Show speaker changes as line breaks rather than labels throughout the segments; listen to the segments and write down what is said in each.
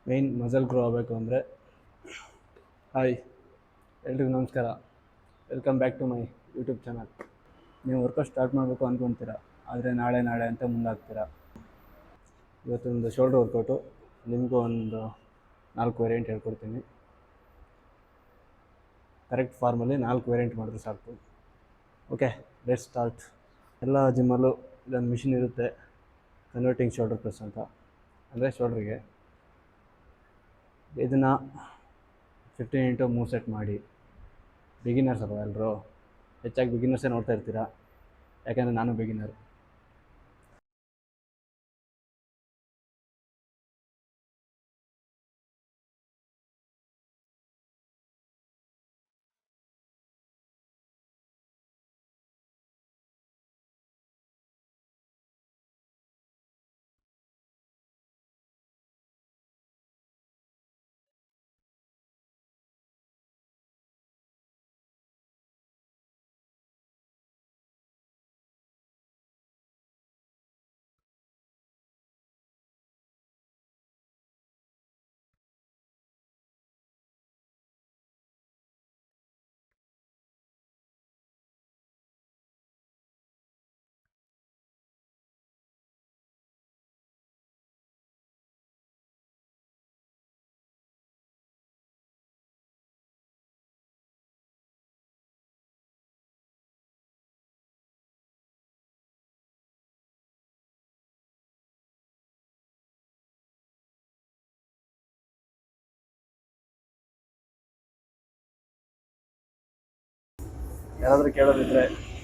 Main muscle grow ಆಗಬೇಕು ಅಂದರೆ hi ಎಲ್ರಿಗೂ ನಮಸ್ಕಾರ. Welcome back to my YouTube channel. ನೀವು ವರ್ಕೌಟ್ ಸ್ಟಾರ್ಟ್ ಮಾಡಬೇಕು ಅಂದ್ಕೊತೀರಾ, ಆದರೆ ನಾಳೆ ಅಂತ ಮುಂದಾಗ್ತೀರಾ. ಇವತ್ತೊಂದು ಶೋಲ್ಡ್ರ್ ವರ್ಕೌಟು, ನಿಮಗೂ ಒಂದು 4 ವೇರಿಯಂಟ್ ಹೇಳ್ಕೊಡ್ತೀನಿ. ಕರೆಕ್ಟ್ ಫಾರ್ಮಲ್ಲಿ 4 ವೇರಿಯಂಟ್ ಮಾಡಿದ್ರೆ ಸಾಕು. Okay, let's start. ಎಲ್ಲ ಜಿಮ್ಮಲ್ಲೂ ಇದೊಂದು ಮಿಷಿನ್ ಇರುತ್ತೆ, ಕನ್ವರ್ಟಿಂಗ್ ಶೋಲ್ಡರ್ ಪ್ರೆಸ್ ಅಂತ. ಅಂದರೆ ಶೋಲ್ಡ್ರಿಗೆ ಇದನ್ನು 15 into 3 ಸೆಟ್ ಮಾಡಿ. ಬಿಗಿನರ್ಸ್ ಅಲ್ವಾ ಎಲ್ಲರೂ, ಹೆಚ್ಚಾಗಿ ಬಿಗಿನರ್ಸೇ ನೋಡ್ತಾ ಇರ್ತೀರಾ, ಯಾಕೆಂದರೆ ನಾನು ಬಿಗಿನರ್. ಯಾರಾದರೂ ಕೇಳೋದಿದ್ರೆ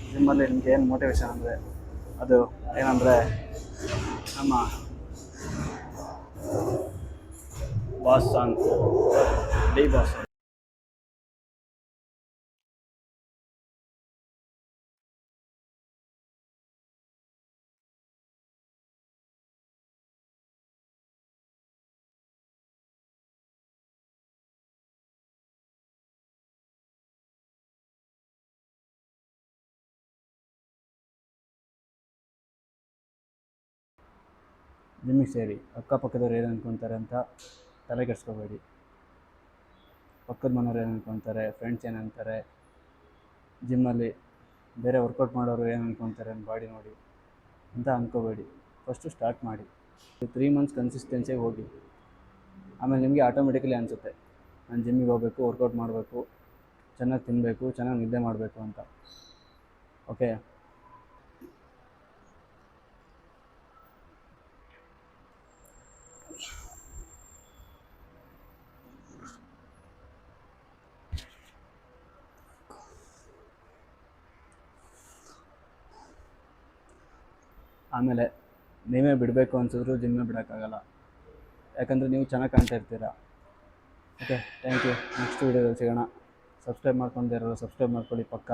ಜಿಮ್ಮಲ್ಲಿ ನಿಮ್ಗೆ ಏನು ಮೋಟಿವೇಶನ್ ಅಂದರೆ ಅದು ಏನಂದರೆ ನಮ್ಮ ಬಾಸ್ ಸಾಂಗ್, ಡಿ ಬಾಸ್. ಜಿಮ್ಮಿಗೆ ಸೇರಿ ಅಕ್ಕಪಕ್ಕದವ್ರು ಏನು ಅಂದ್ಕೊತಾರೆ ಅಂತ ತಲೆ ಕೆಡಿಸ್ಕೋಬೇಡಿ. ಪಕ್ಕದ ಮನೆಯವ್ರು ಏನು ಅಂದ್ಕೊತಾರೆ, ಫ್ರೆಂಡ್ಸ್ ಏನು ಅಂತಾರೆ, ಜಿಮ್ಮಲ್ಲಿ ಬೇರೆ ವರ್ಕೌಟ್ ಮಾಡೋರು ಏನು ಅಂದ್ಕೊತಾರೆ ಬಾಡಿ ನೋಡಿ ಅಂತ ಅಂದ್ಕೋಬೇಡಿ. ಫಸ್ಟು ಸ್ಟಾರ್ಟ್ ಮಾಡಿ. 3 months ಕನ್ಸಿಸ್ಟೆನ್ಸಿಯಾಗಿ ಹೋಗಿ, ಆಮೇಲೆ ನಿಮಗೆ ಆಟೋಮೆಟಿಕಲಿ ಅನಿಸುತ್ತೆ ನಾನು ಜಿಮ್ಮಿಗೆ ಹೋಗಬೇಕು, ವರ್ಕೌಟ್ ಮಾಡಬೇಕು, ಚೆನ್ನಾಗಿ ತಿನ್ನಬೇಕು, ಚೆನ್ನಾಗಿ ನಿದ್ದೆ ಮಾಡಬೇಕು ಅಂತ. ಓಕೆ, ಆಮೇಲೆ ನೀವೇ ಬಿಡಬೇಕು ಅನ್ಸಿದ್ರು ಜಿಮ್ಮೇ ಬಿಡೋಕ್ಕಾಗಲ್ಲ, ಯಾಕಂದರೆ ನೀವು ಚೆನ್ನಾಗಿ ಕಾಣ್ತಾ ಇರ್ತೀರ. Okay, thank you. ನೆಕ್ಸ್ಟ್ ವೀಡಿಯೋದಲ್ಲಿ ಸಿಗೋಣ. ಸಬ್ಸ್ಕ್ರೈಬ್ ಮಾಡ್ಕೊಂಡಿರೋರು ಸಬ್ಸ್ಕ್ರೈಬ್ ಮಾಡ್ಕೊಳ್ಳಿ ಪಕ್ಕ.